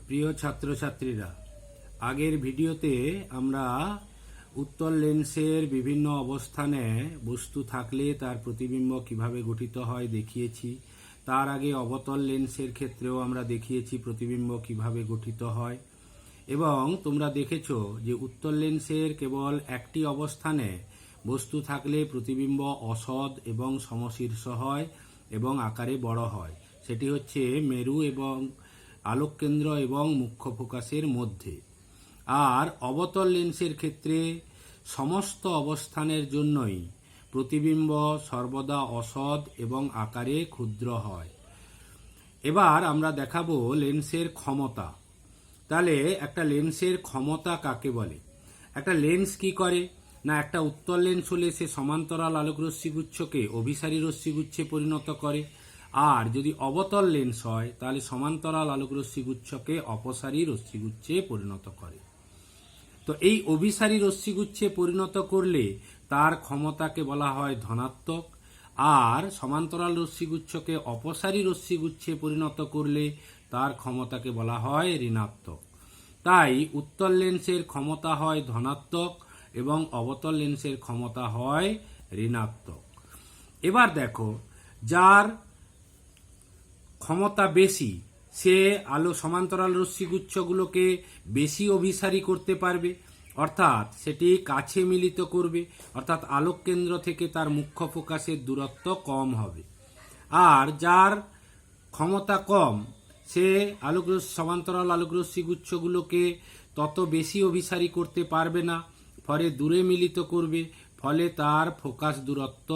প্রিয় ছাত্রছাত্রীরা, আগের ভিডিওতে আমরা উত্তল লেন্সের বিভিন্ন অবস্থানে বস্তু থাকলে তার প্রতিবিম্ব কিভাবে গঠিত হয় দেখিয়েছি। তার আগে অবতল লেন্সের ক্ষেত্রেও আমরা দেখিয়েছি প্রতিবিম্ব কিভাবে গঠিত হয়। এবং তোমরা দেখেছো যে উত্তল লেন্সের কেবল একটি অবস্থানে বস্তু থাকলে প্রতিবিম্ব অসৎ এবং সমশীর্ষ হয় এবং আকারে বড় হয়। সেটি হচ্ছে মেরু এবং আলোককেন্দ্র এবং মুখ্য ফোকাসের মধ্যে। আর অবতল লেন্সের ক্ষেত্রে সমস্ত অবস্থানের জন্যই প্রতিবিম্ব সর্বদা অসৎ এবং আকারে ক্ষুদ্র হয়। এবার আমরা দেখাবো লেন্সের ক্ষমতা। তাহলে একটা লেন্সের ক্ষমতা কাকে বলে? একটা লেন্স কি করে না, একটা উত্তল লেন্স হলে সে সমান্তরাল আলোক রশ্মিগুচ্ছকে অভিসারী রশ্মিগুচ্ছে পরিণত করে, আর যদি অবতল লেন্স হয় তাহলে সমান্তরাল আলোক রশ্মিগুচ্ছকে অপসারী রশ্মিগুচ্ছে পরিণত করে। তো এই অভিসারী রশ্মিগুচ্ছে পরিণত করলে তার ক্ষমতাকে বলা হয় ধনাত্মক, আর সমান্তরাল রশ্মিগুচ্ছকে অপসারী রশ্মিগুচ্ছে পরিণত করলে তার ক্ষমতাকে বলা হয় ঋণাত্মক। তাই উত্তল লেন্সের ক্ষমতা হয় ধনাত্মক এবং অবতল লেন্সের ক্ষমতা হয় ঋণাত্মক। এবার দেখো, যার ক্ষমতা বেশি সে সমান্তরাল রশ্মিগুচ্ছগুলোকে বেশি অভিসারী করতে পারবে, অর্থাৎ সেটি কাছে মিলিত করবে, অর্থাৎ আলোক কেন্দ্র থেকে তার মুখ্য ফোকাসের দূরত্ব কম হবে। আর যার ক্ষমতা কম সে সমান্তরাল আলোক রশ্মিগুচ্ছগুলোকে তত বেশি অভিসারী করতে পারবে না, ফলে দূরে মিলিত করবে, ফলে তার ফোকাস দূরত্ব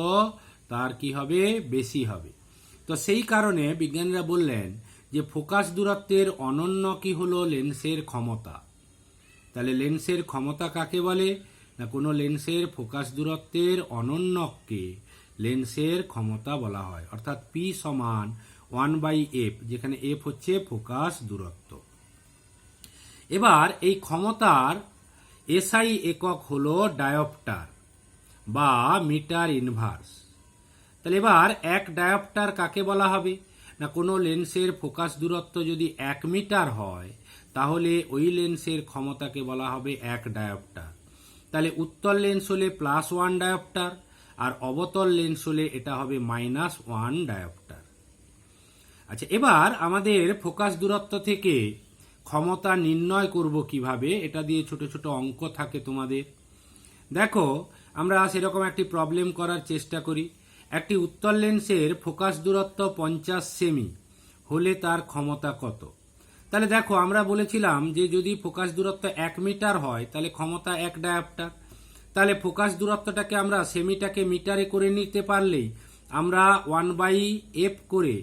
তার কি হবে, বেশি হবে। তো সেই কারণে বিজ্ঞানীরা বললেন যে ফোকাস দূরত্বের অনন্য কি হলো লেন্সের ক্ষমতা। তাহলে লেন্সের ক্ষমতা কাকে বলে না, কোনো লেন্সের ফোকাস দূরত্বের অনন্যকে লেন্সের ক্ষমতা বলা হয়, অর্থাৎ পি সমান 1/f, যেখানে এফ হচ্ছে ফোকাস দূরত্ব। এবার এই ক্ষমতার এসআই একক হলো ডায়োপ্টার বা মিটার ইনভার্স। তাহলে এবার এক ডায়োপ্টার কাকে বলা হবে না, কোনো লেন্সের ফোকাস দূরত্ব যদি 1 মিটার হয় তাহলে ওই লেন্সের ক্ষমতাকে বলা হবে 1 ডায়োপ্টার। তাহলে উত্তল লেন্স হলে +1 ডায়োপ্টার, আর অবতল লেন্স হলে এটা হবে -1 ডায়োপ্টার। আচ্ছা, এবার আমাদের ফোকাস দূরত্ব থেকে ক্ষমতা নির্ণয় করব কিভাবে, এটা দিয়ে ছোট ছোট অঙ্ক থাকে তোমাদের। দেখো, আমরা সেরকম একটি প্রবলেম করার চেষ্টা করি। একটি উত্তল লেন্সের ফোকাস দূরত্ব 50 সেমি হলে তার ক্ষমতা কত? তাহলে দেখো, আমরা বলেছিলাম যে যদি ফোকাস দূরত্ব 1 মিটার হয় তাহলে ক্ষমতা 1 ডায়োপ্টার। তাহলে ফোকাস দূরত্বটাকে আমরা সেমিটাকে মিটারে করে নিতে পারলেই আমরা 1/f করে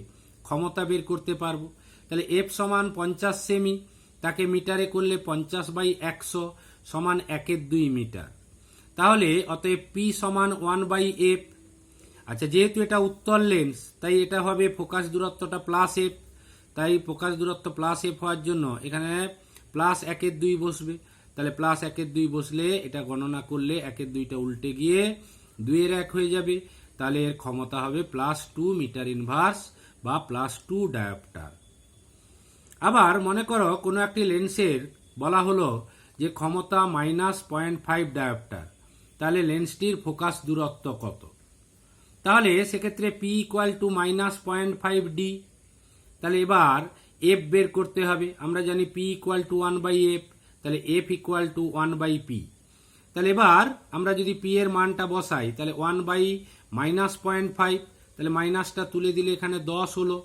ক্ষমতা বের করতে পারবো। তাহলে f সমান 50 সেমি, তাকে মিটারে করলে 50/100 সমান 1/2 মিটার। তাহলে অতএব p সমান 1/f। আচ্ছা, যেহেতু এটা উত্তল লেন্স তাই এটা হবে ফোকাস দূরত্বটা +f, তাই ফোকাস দূরত্ব +f হওয়ার জন্য এখানে +1/2 বসবে। তাহলে +1/2 বসলে এটা গণনা করলে 1/2টা উল্টে গিয়ে 2/1 হয়ে যাবে। তাহলে এর ক্ষমতা হবে +2 মিটার ইনভার্স বা +2 ডায়োপ্টার। আবার মনে করো কোনো একটি লেন্সের বলা হলো যে ক্ষমতা -0.5 ডায়োপ্টার, তাহলে লেন্সটির ফোকাস দূরত্ব কত? তাহলে সেক্ষেত্রে p = -0.5d। তাহলে এবার f বের করতে হবে। আমরা জানি p = 1/f, তাহলে f = 1/p। তাহলে এবার আমরা যদি p এর মানটা বসাই তাহলে 1/-0.5, তাহলে মাইনাসটা তুলে দিলে এখানে 10 হলো।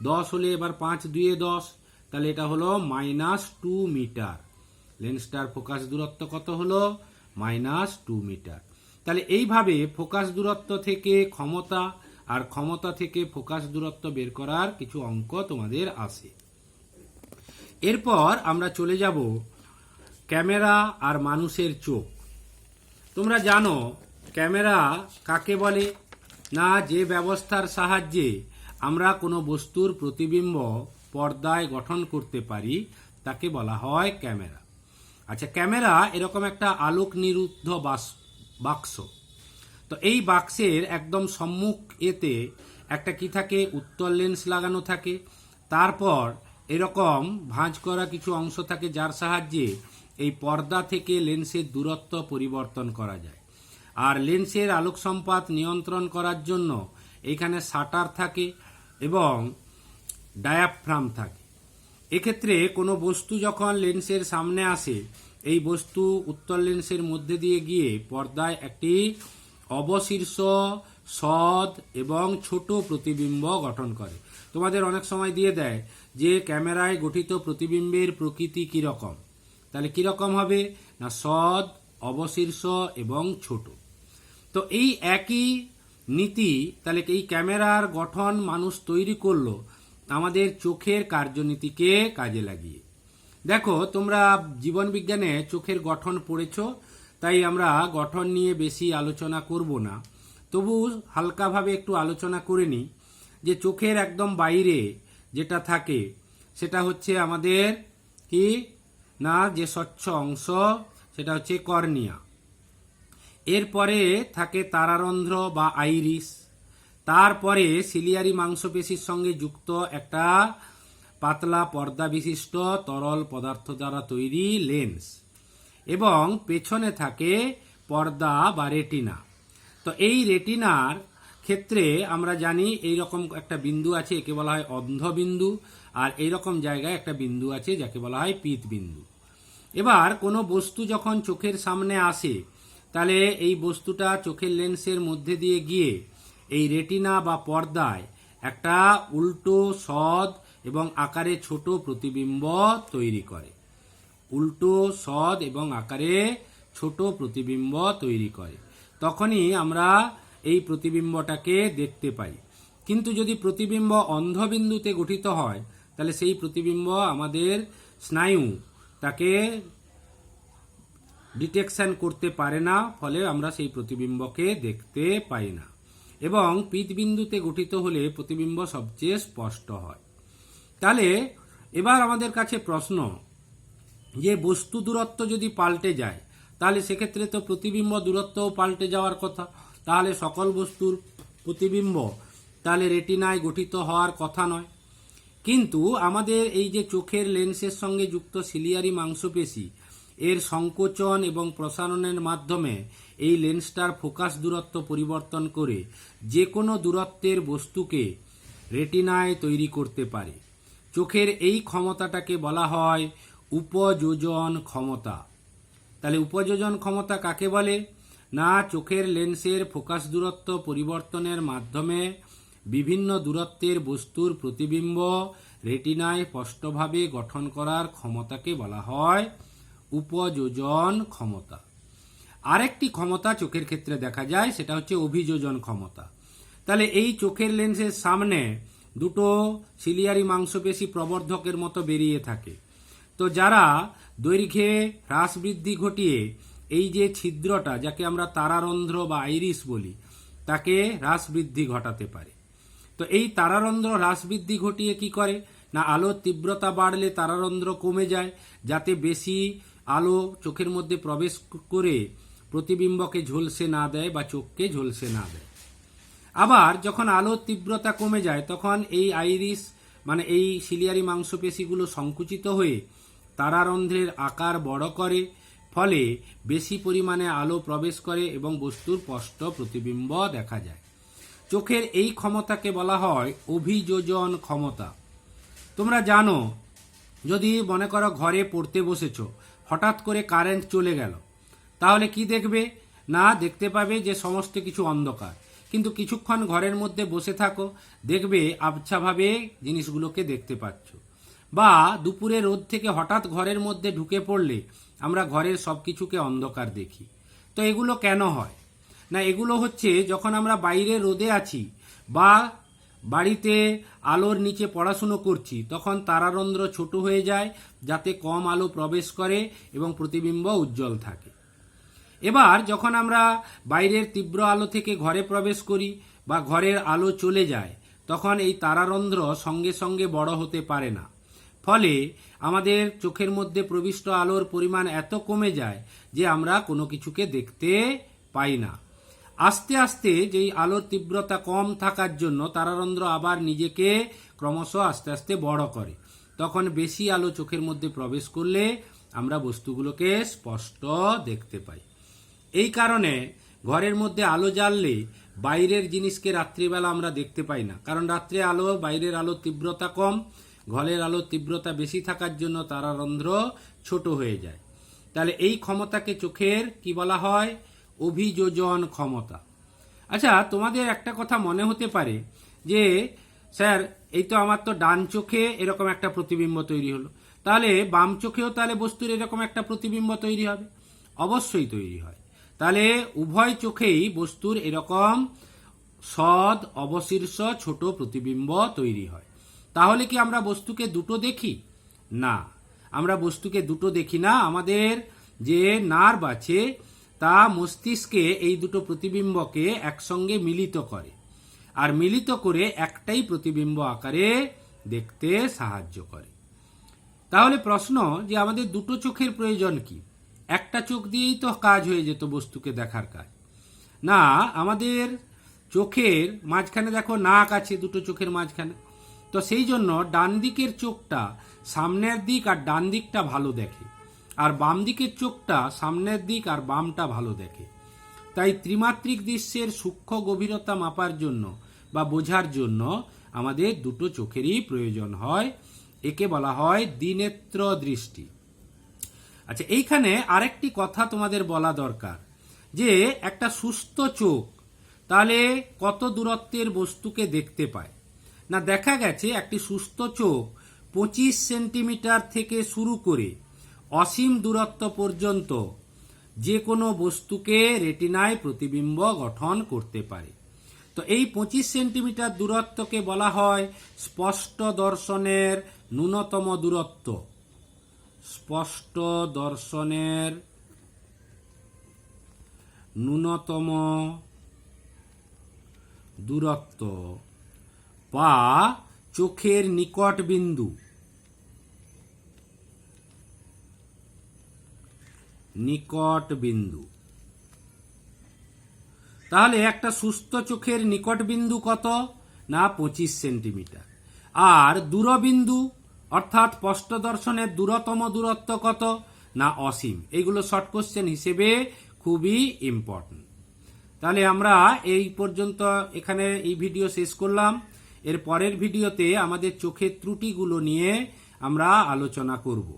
10 হলে এবার 5×2 = 10, তাহলে এটা হলো -2 মিটার। লেন্সটার ফোকাস দূরত্ব কত হলো? -2 মিটার। তাহলে এইভাবে ফোকাস দূরত্ব থেকে ক্ষমতা আর ক্ষমতা থেকে ফোকাস দূরত্ব বের করার কিছু অঙ্ক তোমাদের আসে। এরপর আমরা চলে যাব ক্যামেরা আর মানুষের চোখ। তোমরা জানো ক্যামেরা কাকে বলে না, যে ব্যবস্থার সাহায্যে আমরা কোনো বস্তুর প্রতিবিম্ব পর্দায় গঠন করতে পারি তাকে বলা হয় ক্যামেরা। আচ্ছা, ক্যামেরা এরকম একটা আলোক নিরুদ্ধ বাক্স। তো এই বাক্সের একদম সম্মুখ এতে একটা কি থাকে, উত্তল লেন্স লাগানো থাকে। তারপর এরকম ভাঁজ করা কিছু অংশ থাকে যার সাহায্যে এই পর্দা থেকে লেন্সের দূরত্ব পরিবর্তন করা যায়। আর লেন্সের আলোক সম্পাত নিয়ন্ত্রণ করার জন্য এইখানে শাটার থাকে এবং ডায়াফ্রাম থাকে। এক্ষেত্রে কোনো বস্তু যখন লেন্সের সামনে আসে, এই বস্তু উত্তল লেন্সের মধ্যে দিয়ে গিয়ে পর্দায় একটি অবশীর্ষ, সৎ এবং ছোট প্রতিবিম্ব গঠন করে। তোমাদের অনেক সময় দিয়ে দেয় যে ক্যামেরায় গঠিত প্রতিবিম্বের প্রকৃতি কীরকম, তাহলে কীরকম হবে না সৎ, অবশীর্ষ এবং ছোট। তো এই একই নীতি তাহলে এই ক্যামেরার গঠন মানুষ তৈরি করলো আমাদের চোখের কার্যনীতিকে কাজে লাগিয়ে। দেখো, তোমরা জীবন বিজ্ঞানে চোখের গঠন পড়েছো, তাই আমরা গঠন নিয়ে বেশি আলোচনা করব না, তবু হালকাভাবে একটু আলোচনা করে নিই যে চোখের একদম বাইরে যেটা থাকে সেটা হচ্ছে আমাদের কি না যে স্বচ্ছ অংশ, সেটা হচ্ছে কর্নিয়া। এরপরে থাকে তারারন্ধ্র বা আইরিস, তারপরে সিলিয়ারি মাংসপেশির সঙ্গে যুক্ত একটা পাতলা পর্দা বিশিষ্ট তরল পদার্থ দ্বারা তৈরি লেন্স, এবং পেছনে থাকে পর্দা বা রেটিনা। তো এই রেটিনার ক্ষেত্রে আমরা জানি এই রকম একটা বিন্দু আছে, একে বলা হয় অন্ধবিন্দু, আর এই রকম জায়গায় একটা বিন্দু আছে যাকে বলা হয় পিত বিন্দু। এবার কোনো বস্তু যখন চোখের সামনে আসে, তাহলে এই বস্তুটা চোখের লেন্সের মধ্যে দিয়ে গিয়ে এই রেটিনা বা পর্দায় একটা উল্টো, সৎ এবং আকারে ছোট প্রতিবিম্ব তৈরি করে। উল্টো, সৎ এবং আকারে ছোট প্রতিবিম্ব তৈরি করে। তখনই আমরা এই প্রতিবিম্বটাকে দেখতে পাই। কিন্তু যদি প্রতিবিম্ব অন্ধবিন্দুতে গঠিত হয়, তাহলে সেই প্রতিবিম্ব আমাদের স্নায়ু তাকে ডিটেকশন করতে পারে না, ফলে আমরা সেই প্রতিবিম্বকে দেখতে পাই না। এবং পিতবিন্দুতে গঠিত হলে প্রতিবিম্ব সবচেয়ে স্পষ্ট হয়। তাহলে এবার আমাদের কাছে প্রশ্ন, যে বস্তু দূরত্ব যদি পাল্টে যায়, তাহলে সেক্ষেত্রে তো প্রতিবিম্ব দূরত্বও পাল্টে যাওয়ার কথা। তাহলে সকল বস্তুর প্রতিবিম্ব তাহলে রেটিনায় গঠিত হওয়ার কথা নয়। কিন্তু আমাদের এই যে চোখের লেন্সের সঙ্গে যুক্ত সিলিয়ারি মাংসপেশি, এর সংকোচন এবং প্রসারণের মাধ্যমে এই লেন্সটার ফোকাস দূরত্ব পরিবর্তন করে যে কোনো দূরত্বের বস্তুকে রেটিনায় তৈরি করতে পারে। চোখের এই ক্ষমতাটাকে বলা হয় উপযোজন ক্ষমতা। তাহলে উপযোজন ক্ষমতা কাকে বলে না চোখের লেন্সের ফোকাস দূরত্ব পরিবর্তনের মাধ্যমে বিভিন্ন দূরত্বের বস্তুর প্রতিবিম্ব রেটিনায় স্পষ্টভাবে গঠন করার ক্ষমতাকে বলা হয় উপযোজন ক্ষমতা। আরেকটি ক্ষমতা চোখের ক্ষেত্রে দেখা যায়, সেটা হচ্ছে অভিযোজন ক্ষমতা। তাহলে এই চোখের লেন্সের সামনে দুটো সিলিয়ারি মাংসপেশি প্রবর্ধকের মতো বেরিয়ে থাকে। তো যারা দৈর্ঘ্যে হ্রাস বৃদ্ধি ঘটিয়ে এই যে ছিদ্রটা, যাকে আমরা তারারন্ধ্র বা আইরিস বলি, তাকে হ্রাস বৃদ্ধি ঘটাতে পারে। তো এই তারারন্ধ্র হ্রাস বৃদ্ধি ঘটিয়ে কি করে না আলোর তীব্রতা বাড়লে তারারন্ধ্র কমে যায়, যাতে বেশি আলো চোখের মধ্যে প্রবেশ করে প্রতিবিম্বকে ঝলসে না দেয় বা চোখকে ঝলসে না দেয়। আবার যখন আলোর তীব্রতা কমে যায়, তখন এই আইরিস মানে এই সিলিয়ারি মাংসপেশিগুলো সংকুচিত হয়ে তারারন্ধ্রের আকার বড় করে, ফলে বেশি পরিমাণে আলো প্রবেশ করে এবং বস্তুর স্পষ্ট প্রতিবিম্ব দেখা যায়। চোখের এই ক্ষমতাকে বলা হয় অভিযোজন ক্ষমতা। তোমরা জানো, যদি মনে করো ঘরে পড়তে বসেছো, হঠাৎ করে কারেন্ট চলে গেল, তাহলে কি দেখবে না দেখতে পাবে যে সমস্ত কিছু অন্ধকার। কিন্তু কিছুক্ষণ ঘরের মধ্যে বসে থাকো, দেখবে আবছাভাবে জিনিসগুলোকে দেখতে পাচ্ছ। বা দুপুরে রোদ থেকে হঠাৎ ঘরের মধ্যে ঢুকে পড়লে আমরা ঘরের সব কিছুকে অন্ধকার দেখি। তো এগুলো কেন হয় না, এগুলো হচ্ছে যখন আমরা বাইরে রোদে আছি বা বাড়িতে আলোর নিচে পড়াশুনো করছি, তখন তারারন্ধ্র ছোট হয়ে যায় যাতে কম আলো প্রবেশ করে এবং প্রতিবিম্ব উজ্জ্বল থাকে। এবার যখন আমরা বাইরের তীব্র আলো থেকে ঘরে প্রবেশ করি বা ঘরের আলো চলে যায়, তখন এই তারারন্ধ্র সঙ্গে সঙ্গে বড় হতে পারে না। ফলে আমাদের চোখের মধ্যে প্রবিষ্ট আলোর পরিমাণ এত কমে যায় যে আমরা কোনো কিছুকে দেখতে পাই না। আস্তে আস্তে যেই আলোর তীব্রতা কম থাকার জন্য তারারন্ধ্র আবার নিজেকে ক্রমশ আস্তে আস্তে বড় করে। তখন বেশি আলো চোখের মধ্যে প্রবেশ করলে আমরা বস্তুগুলোকে স্পষ্ট দেখতে পাই। এই কারণে ঘরের মধ্যে আলো জ্বাললে বাইরের জিনিসকে রাত্রিবেলা আমরা দেখতে পাই না, কারণ রাত্রে আলো, বাইরের আলোর তীব্রতা কম, ঘরের আলোর তীব্রতা বেশি থাকার জন্য তারারন্ধ্র ছোট হয়ে যায়। তাহলে এই ক্ষমতাকে চোখের কি বলা হয়? অভিযোজন ক্ষমতা। আচ্ছা, তোমাদের একটা কথা মনে হতে পারে যে স্যার এই তো আমার তো ডান চোখে এরকম একটা প্রতিবিম্ব তৈরি হলো, তাহলে বাম চোখেও তাহলে বস্তুর এরকম একটা প্রতিবিম্ব তৈরি হবে? অবশ্যই তৈরি হয়। তাহলে উভয় চোখেই বস্তুর এরকম সদ অবশীর্ষ ছোট প্রতিবিম্ব তৈরি হয়। তাহলে কি আমরা বস্তুকে দুটো দেখি? না, আমরা বস্তুকে দুটো দেখি না। আমাদের যে নার্ভ আছে তা মস্তিষ্কে এই দুটো প্রতিবিম্বকে একসঙ্গে মিলিত করে, আর মিলিত করে একটাই প্রতিবিম্ব আকারে দেখতে সাহায্য করে। তাহলে প্রশ্ন যে আমাদের দুটো চোখের প্রয়োজন কি? একটা চোখ দিয়েই তো কাজ হয়ে যেত বস্তুকে দেখার কাজ। না, আমাদের চোখের মাঝখানে দেখো নাক আছে দুটো চোখের মাঝখানে, তো সেই জন্য ডান দিকের চোখটা সামনের দিক আর ডান দিকটা ভালো দেখে, আর বাম দিকের চোখটা সামনের দিক আর বামটা ভালো দেখে। তাই ত্রিমাত্রিক দৃশ্যের সূক্ষ্ম গভীরতা মাপার জন্য বা বোঝার জন্য আমাদের দুটো চোখেরই প্রয়োজন হয়। একে বলা হয় দ্বিনেত্র দৃষ্টি। আচ্ছা, এইখানে আরেকটি কথা তোমাদের বলা দরকার যে একটা সুস্থ চোখ তাহলে কত দূরত্বের বস্তুকে দেখতে পায়? না, দেখা গেছে একটি সুস্থ চোখ 25 সেন্টিমিটার থেকে শুরু করে অসীম দূরত্ব পর্যন্ত যে কোনো বস্তুকে রেটিনায় প্রতিবিম্ব গঠন করতে পারে। তো এই 25 সেন্টিমিটার দূরত্বকে বলা হয় স্পষ্ট দর্শনের ন্যূনতম দূরত্ব। স্পষ্ট দর্শনের ন্যূনতম দূরত্ব বা চোখের নিকট বিন্দু। নিকট বিন্দু। তাহলে একটা সুস্থ চোখের নিকট বিন্দু কত? না 25 সেন্টিমিটার। আর দূরবিন্দু অর্থাৎ স্পষ্ট দর্শনের দূরতম দূরত্ব কত? না অসীম। এগুলো শর্ট কোশ্চেন হিসেবে খুবই ইম্পর্টেন্ট। তাহলে আমরা এই পর্যন্ত এখানে এই ভিডিও শেষ করলাম। এর পরের ভিডিওতে আমাদের চোখের ত্রুটিগুলো নিয়ে আমরা আলোচনা করব।